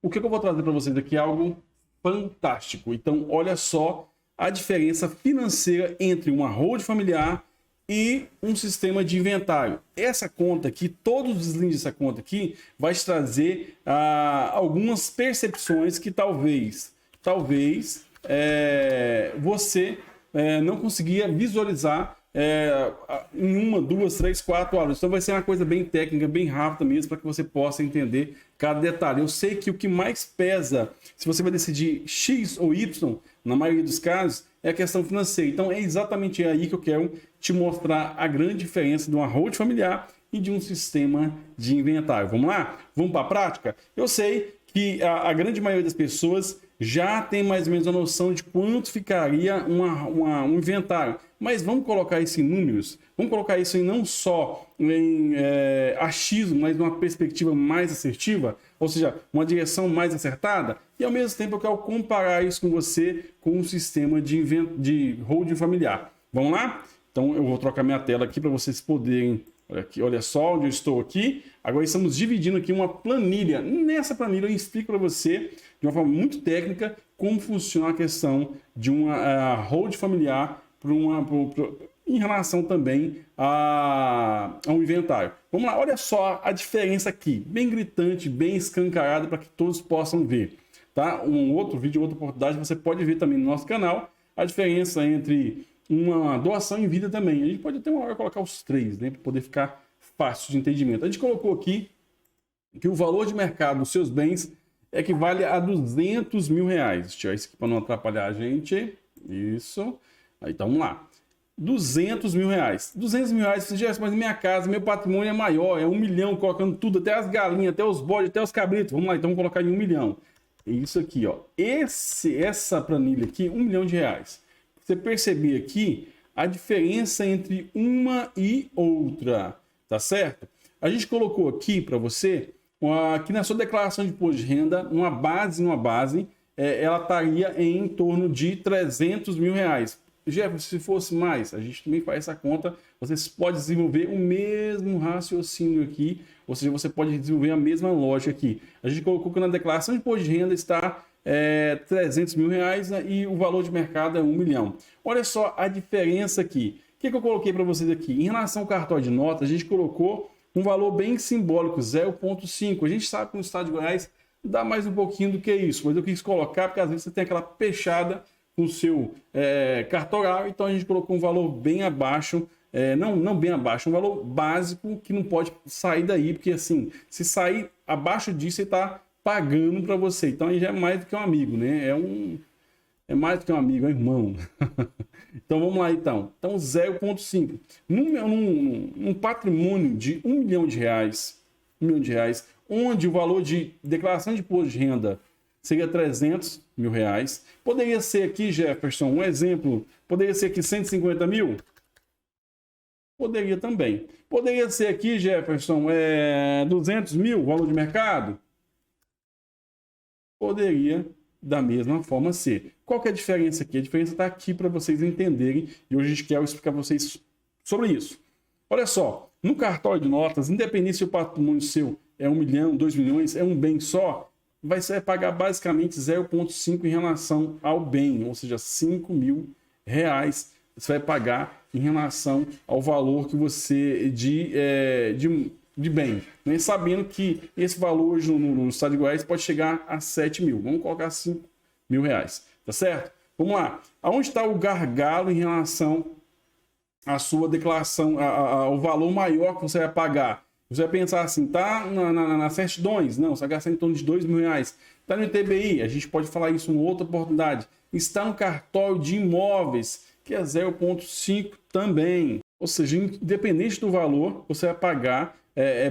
O que eu vou trazer para vocês aqui é algo fantástico. Então, olha só a diferença financeira entre uma hold familiar e um sistema de inventário. Essa conta aqui, todos os deslindes dessa conta aqui, vai te trazer algumas percepções que talvez você não conseguia visualizar em 1, 2, 3, 4 horas. Então vai ser uma coisa bem técnica, bem rápida mesmo, para que você possa entender cada detalhe. Eu sei que o que mais pesa, se você vai decidir X ou Y, na maioria dos casos, é a questão financeira. Então é exatamente aí que eu quero te mostrar a grande diferença de uma hold familiar e de um sistema de inventário. Vamos lá? Vamos para a prática? Eu sei que a grande maioria das pessoas já tem mais ou menos a noção de quanto ficaria um inventário. Mas vamos colocar isso em números, vamos colocar isso em não só em achismo, mas numa perspectiva mais assertiva, ou seja, uma direção mais acertada, e ao mesmo tempo eu quero comparar isso com você com um sistema de holding familiar. Vamos lá? Então eu vou trocar minha tela aqui para vocês poderem... Olha só onde eu estou aqui. Agora estamos dividindo aqui uma planilha. Nessa planilha eu explico para você, de uma forma muito técnica, como funciona a questão de uma hold familiar em relação também a um inventário. Vamos lá, olha só a diferença aqui, bem gritante, bem escancarada, para que todos possam ver. Tá? Um outro vídeo, outra oportunidade, você pode ver também no nosso canal a diferença entre uma doação em vida também. A gente pode até uma hora colocar os três, né, para poder ficar fácil de entendimento. A gente colocou aqui que o valor de mercado dos seus bens equivale a R$200 mil. Deixa eu tirar isso aqui para não atrapalhar a gente. Isso. Aí, então, vamos lá. R$200 mil. R$200 mil, você já mas minha casa, meu patrimônio é maior, é 1 milhão, colocando tudo, até as galinhas, até os bodes, até os cabritos. Vamos lá, então vamos colocar em 1 milhão. Isso aqui, ó. Essa planilha aqui, R$1 milhão. Você perceber aqui a diferença entre uma e outra, tá certo? A gente colocou aqui para você, aqui na sua declaração de imposto de renda, uma base, ela estaria em torno de R$300 mil. Jefferson, se fosse mais, a gente também faz essa conta, você pode desenvolver o mesmo raciocínio aqui, ou seja, você pode desenvolver a mesma lógica aqui. A gente colocou que na declaração de imposto de renda está R$300 mil e o valor de mercado é 1 milhão. Olha só a diferença aqui. O que eu coloquei para vocês aqui? Em relação ao cartório de notas, a gente colocou um valor bem simbólico, 0,5. A gente sabe que no estado de Goiás dá mais um pouquinho do que isso, mas eu quis colocar porque às vezes você tem aquela pechada com o seu cartorário, então a gente colocou um valor bem abaixo, não bem abaixo, um valor básico que não pode sair daí, porque assim, se sair abaixo disso, você está pagando para você. Então aí já é mais do que um amigo, né? É mais do que um amigo, é um irmão. Então vamos lá então. Então 0,5. Num patrimônio de R$1 milhão, onde o valor de declaração de imposto de renda seria R$300 mil. Poderia ser aqui, Jefferson, um exemplo, poderia ser aqui 150 mil? Poderia também. Poderia ser aqui, Jefferson, 200 mil, valor de mercado? Poderia da mesma forma ser. Qual que é a diferença aqui? A diferença está aqui para vocês entenderem e hoje a gente quer explicar para vocês sobre isso. Olha só, no cartório de notas, independente se o patrimônio seu é 1 milhão, 2 milhões, é um bem só, você vai pagar basicamente 0,5 em relação ao bem, ou seja, R$5 mil você vai pagar em relação ao valor que você de bem, né? Sabendo que esse valor hoje no estado de Goiás pode chegar a 7 mil. Vamos colocar R$5 mil, tá certo? Vamos lá. Aonde está o gargalo em relação à sua declaração, ao valor maior que você vai pagar? Você vai pensar assim, tá nas certidões? Não, você vai gastar em torno de R$2 mil. Está no ITBI? A gente pode falar isso em outra oportunidade. Está no cartório de imóveis, que é 0,5 também. Ou seja, independente do valor, você vai pagar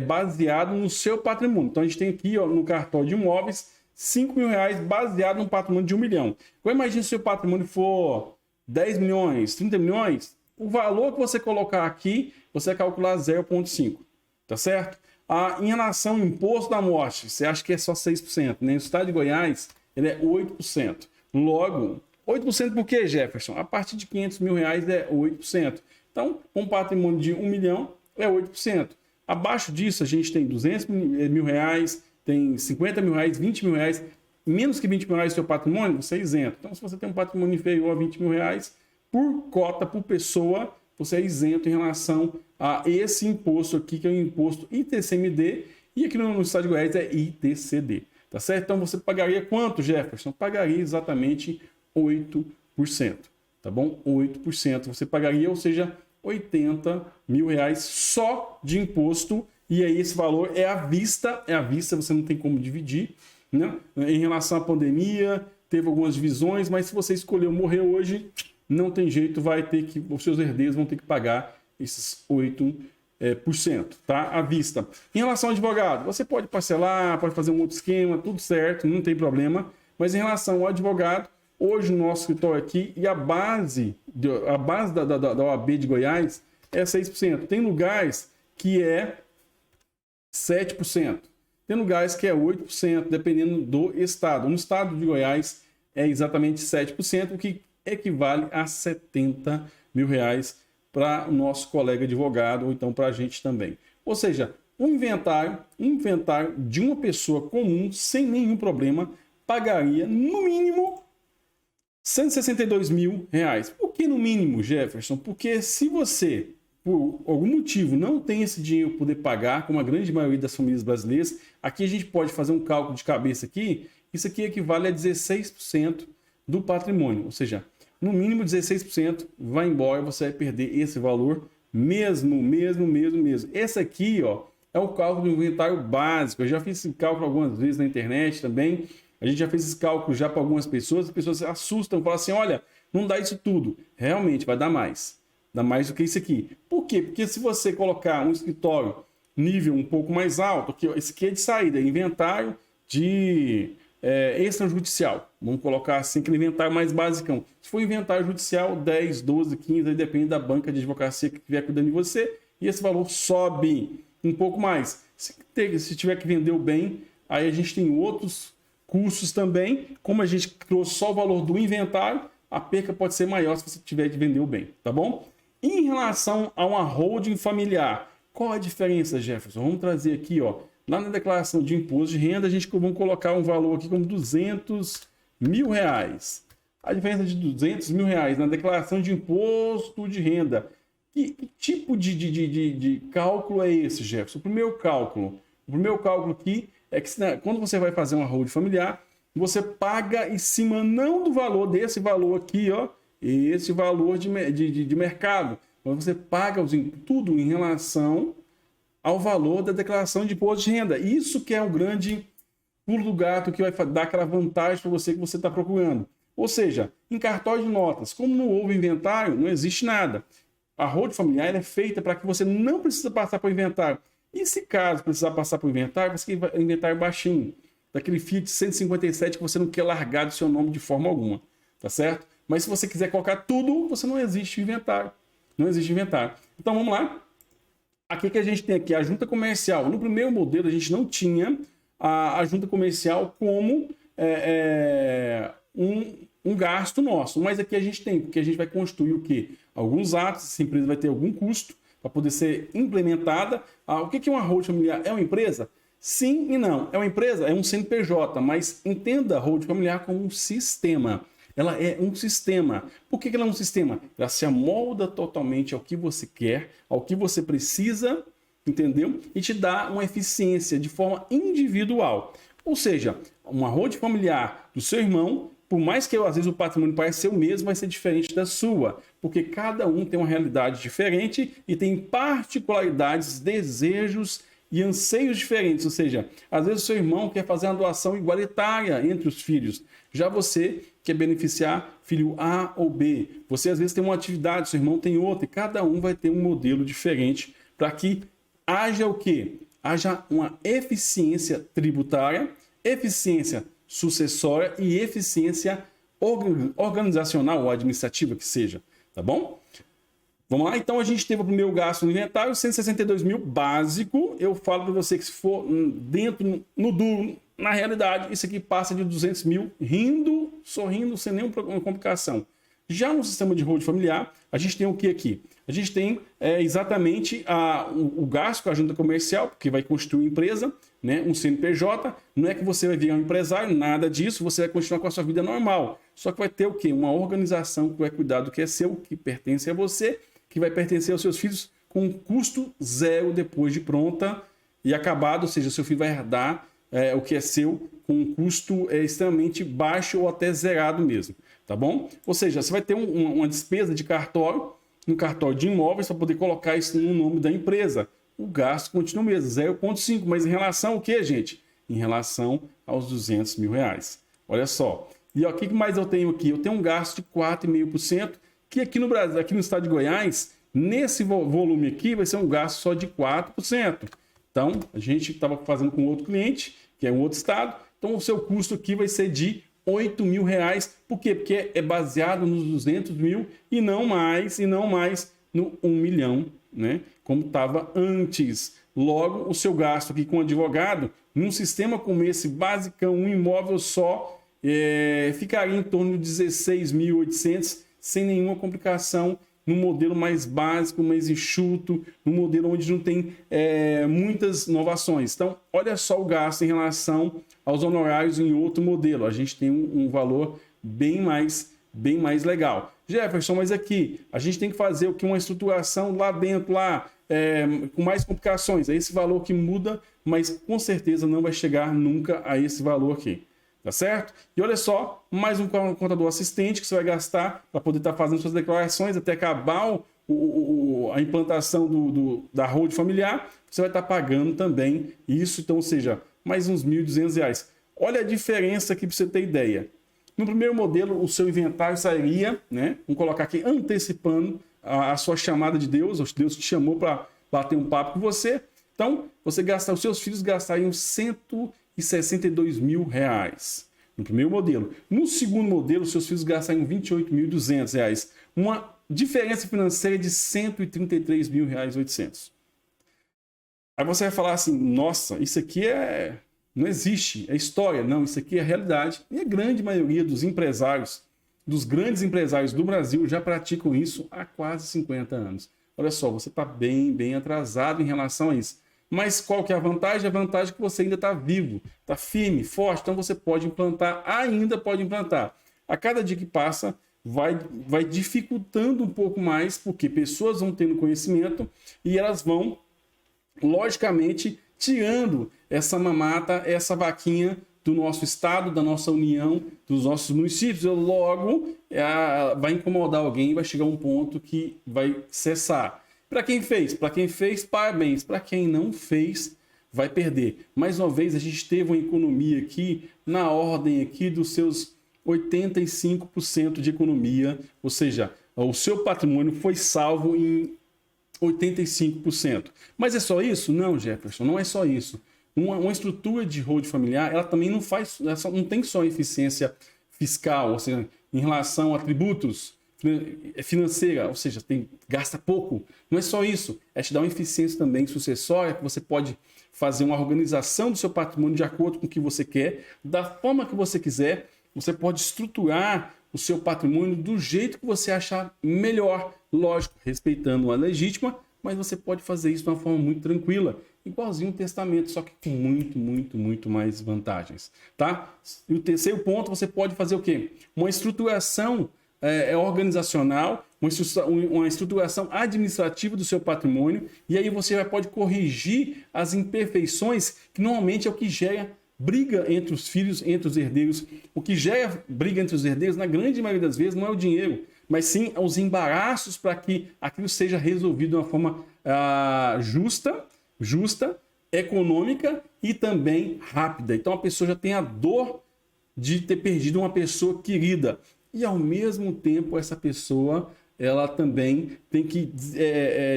baseado no seu patrimônio. Então a gente tem aqui, ó, no cartório de imóveis, R$5 mil baseado no patrimônio de 1 milhão. Agora imagine se o seu patrimônio for 10 milhões, 30 milhões, o valor que você colocar aqui, você vai calcular 0,5. Tá certo? Em relação ao imposto da morte, você acha que é só 6%, né? No estado de Goiás, ele é 8%. Logo, 8% por quê, Jefferson? A partir de R$500 mil é 8%. Então, um patrimônio de 1 milhão é 8%. Abaixo disso, a gente tem R$200 mil, tem 50 mil reais, 20 mil reais, menos que 20 mil reais do seu patrimônio, você é isento. Então, se você tem um patrimônio inferior a 20 mil reais, por cota, por pessoa, você é isento em relação a esse imposto aqui, que é o imposto ITCMD, e aqui no estado de Goiás é ITCD. Tá certo? Então, você pagaria quanto, Jefferson? Pagaria exatamente 8%. Tá bom? 8% você pagaria, ou seja, 80 mil reais só de imposto. E aí esse valor é à vista, você não tem como dividir, né? Em relação à pandemia, teve algumas divisões, mas se você escolheu morrer hoje, não tem jeito, os seus herdeiros vão ter que pagar esses 8%, tá? À vista. Em relação ao advogado, você pode parcelar, pode fazer um outro esquema, tudo certo, não tem problema. Mas em relação ao advogado, hoje no nosso escritório aqui, e a base da OAB de Goiás é 6%. Tem lugares que é 7%. Tem lugares que é 8%, dependendo do estado. No estado de Goiás é exatamente 7%, o que equivale a 70 mil reais para o nosso colega advogado, ou então para a gente também. Ou seja, um inventário de uma pessoa comum, sem nenhum problema, pagaria no mínimo 162 mil reais. Por que no mínimo, Jefferson? Porque se você, por algum motivo, não tem esse dinheiro para poder pagar, como a grande maioria das famílias brasileiras, aqui a gente pode fazer um cálculo de cabeça aqui, isso aqui equivale a 16% do patrimônio, ou seja, no mínimo 16% vai embora, você vai perder esse valor mesmo. Esse aqui, ó, é o cálculo do inventário básico. Eu já fiz esse cálculo algumas vezes na internet também. A gente já fez esse cálculo já para algumas pessoas. As pessoas se assustam, falam assim, olha, não dá isso tudo. Realmente, vai dar mais. Dá mais do que isso aqui. Por quê? Porque se você colocar um escritório nível um pouco mais alto, que esse aqui é de saída, inventário de extrajudicial. Vamos colocar assim, aquele inventário mais basicão. Se for inventário judicial, 10, 12, 15, aí depende da banca de advocacia que estiver cuidando de você, e esse valor sobe um pouco mais. Se tiver que vender o bem, aí a gente tem outros custos também. Como a gente trouxe só o valor do inventário, a perca pode ser maior se você tiver de vender o bem, tá bom? Em relação a uma holding familiar, qual a diferença, Jefferson? Vamos trazer aqui, ó, lá na declaração de imposto de renda, a gente vamos colocar um valor aqui como 200 mil reais. A diferença de 200 mil reais na declaração de imposto de renda. Que tipo de cálculo é esse, Jefferson? O primeiro cálculo aqui é que quando você vai fazer uma holding familiar, você paga em cima não do valor desse valor aqui, ó, esse valor de mercado. Mas você paga tudo em relação ao valor da declaração de imposto de renda. Isso que é o grande pulo do gato que vai dar aquela vantagem para você que você está procurando. Ou seja, em cartório de notas, como não houve inventário, não existe nada. A holding familiar é feita para que você não precisa passar para o inventário. E se caso precisar passar para o inventário, você quer inventário baixinho, daquele Fiat 157 que você não quer largar do seu nome de forma alguma, tá certo? Mas se você quiser colocar tudo, você não existe inventário. Não existe inventário. Então vamos lá. Aqui que a gente tem aqui a junta comercial. No primeiro modelo a gente não tinha a junta comercial como um gasto nosso. Mas aqui a gente tem, porque a gente vai construir o quê? Alguns atos, essa empresa vai ter algum custo para poder ser implementada. O que é uma holding familiar? É uma empresa? Sim e não. É uma empresa? É um CNPJ, mas entenda a holding familiar como um sistema. Ela é um sistema. Por que ela é um sistema? Ela se amolda totalmente ao que você quer, ao que você precisa, entendeu? E te dá uma eficiência de forma individual. Ou seja, uma holding familiar do seu irmão, por mais que às vezes o patrimônio pareça ser o mesmo, vai ser diferente da sua. Porque cada um tem uma realidade diferente e tem particularidades, desejos e anseios diferentes. Ou seja, às vezes o seu irmão quer fazer uma doação igualitária entre os filhos. Já você quer beneficiar filho A ou B. Você às vezes tem uma atividade, seu irmão tem outra, e cada um vai ter um modelo diferente para que haja o quê? Haja uma eficiência tributária, eficiência sucessória e eficiência organizacional ou administrativa que seja, tá bom? Vamos lá? Então a gente teve o primeiro gasto no inventário, 162 mil básico. Eu falo para você que se for dentro, no duro, na realidade, isso aqui passa de 200 mil, rindo, sorrindo, sem nenhuma complicação. Já no sistema de holding familiar, a gente tem o que aqui? A gente tem exatamente o gasto com a junta comercial, porque vai constituir empresa, né, um CNPJ, não é que você vai virar um empresário, nada disso, você vai continuar com a sua vida normal. Só que vai ter o quê? Uma organização que vai cuidar do que é seu, que pertence a você, que vai pertencer aos seus filhos com custo zero depois de pronta e acabado, ou seja, seu filho vai herdar o que é seu com um custo extremamente baixo ou até zerado mesmo, tá bom? Ou seja, você vai ter uma despesa de cartório, um cartório de imóveis para poder colocar isso no nome da empresa. O gasto continua mesmo, 0,5, mas em relação ao que, gente? Em relação aos R$200.000. Olha só. E ó, o que mais eu tenho aqui? Eu tenho um gasto de 4,5%, que aqui no Brasil, aqui no estado de Goiás, nesse volume aqui, vai ser um gasto só de 4%. Então, a gente estava fazendo com outro cliente, que é um outro estado, então o seu custo aqui vai ser de R$8.000. Por quê? Porque é baseado nos 200 mil e não mais no 1 milhão, né? Como estava antes. Logo, o seu gasto aqui com advogado, num sistema como esse, basicão, um imóvel só, ficaria em torno de 16.800, sem nenhuma complicação, num modelo mais básico, mais enxuto, num modelo onde não tem muitas inovações. Então, olha só o gasto em relação aos honorários em outro modelo. A gente tem um valor bem mais legal. Jefferson, mas aqui a gente tem que fazer o que? Uma estruturação lá dentro, com mais complicações. É esse valor que muda, mas com certeza não vai chegar nunca a esse valor aqui. Tá certo? E olha só, mais um contador assistente que você vai gastar para poder estar fazendo suas declarações até acabar a implantação da hold familiar. Você vai estar pagando também isso, então, ou seja, mais uns R$1.200. Olha a diferença aqui para você ter ideia. No primeiro modelo, o seu inventário sairia, né? Vamos colocar aqui, antecipando a sua chamada de Deus. Deus te chamou para bater um papo com você. Então, os seus filhos gastariam R$162.000 no primeiro modelo. No segundo modelo, seus filhos gastariam R$28.200. Uma diferença financeira de R$133.800. Aí você vai falar assim, nossa, isso aqui não existe, é história. Não, isso aqui é realidade. E a grande maioria dos empresários, dos grandes empresários do Brasil, já praticam isso há quase 50 anos. Olha só, você está bem atrasado em relação a isso. Mas qual que é a vantagem? A vantagem é que você ainda está vivo, está firme, forte, então você pode implantar, ainda pode implantar. A cada dia que passa, vai dificultando um pouco mais, porque pessoas vão tendo conhecimento e elas vão, logicamente, tirando essa mamata, essa vaquinha do nosso estado, da nossa união, dos nossos municípios. Logo, vai incomodar alguém, vai chegar um ponto que vai cessar. Para quem fez, parabéns. Para quem não fez, vai perder. Mais uma vez, a gente teve uma economia aqui na ordem aqui dos seus 85% de economia, ou seja, o seu patrimônio foi salvo em 85%. Mas é só isso? Não, Jefferson, não é só isso. Uma estrutura de hold familiar, ela também não tem só eficiência fiscal, ou seja, em relação a tributos financeira, ou seja, gasta pouco. Não é só isso, é te dar uma eficiência também sucessória, que você pode fazer uma organização do seu patrimônio de acordo com o que você quer, da forma que você quiser. Você pode estruturar o seu patrimônio do jeito que você achar melhor, lógico, respeitando a legítima, mas você pode fazer isso de uma forma muito tranquila, igualzinho um testamento, só que com muito mais vantagens, tá? E o terceiro ponto, você pode fazer o quê? Uma estruturação organizacional, uma estruturação administrativa do seu patrimônio, e aí você pode corrigir as imperfeições, que normalmente é o que gera briga entre os filhos, entre os herdeiros. O que gera briga entre os herdeiros, na grande maioria das vezes, não é o dinheiro, mas sim os embaraços para que aquilo seja resolvido de uma forma justa, econômica e também rápida. Então a pessoa já tem a dor de ter perdido uma pessoa querida. E ao mesmo tempo essa pessoa ela também tem que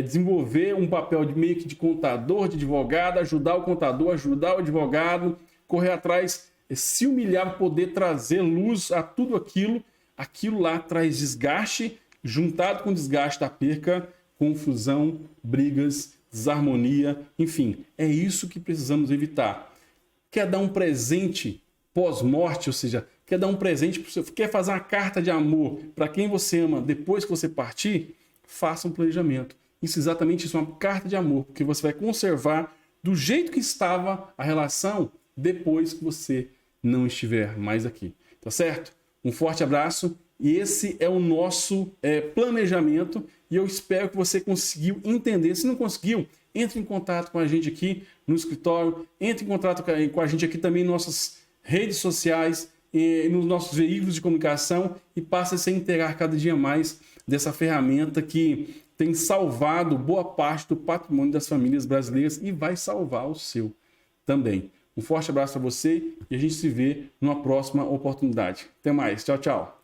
desenvolver um papel meio que de contador, de advogado, ajudar o contador, ajudar o advogado, correr atrás, se humilhar para poder trazer luz a tudo aquilo. Aquilo lá traz desgaste, juntado com o desgaste da perca, confusão, brigas, desarmonia, enfim. É isso que precisamos evitar. Quer dar um presente pós-morte, ou seja, quer dar um presente, quer fazer uma carta de amor para quem você ama depois que você partir, faça um planejamento. Isso é exatamente isso, uma carta de amor, porque você vai conservar do jeito que estava a relação depois que você não estiver mais aqui. Tá certo? Um forte abraço e esse é o nosso planejamento e eu espero que você conseguiu entender. Se não conseguiu, entre em contato com a gente aqui no escritório, entre em contato com a gente aqui também em nossas redes sociais, nos nossos veículos de comunicação e passe a se inteirar cada dia mais dessa ferramenta que tem salvado boa parte do patrimônio das famílias brasileiras e vai salvar o seu também. Um forte abraço para você e a gente se vê numa próxima oportunidade. Até mais. Tchau, tchau.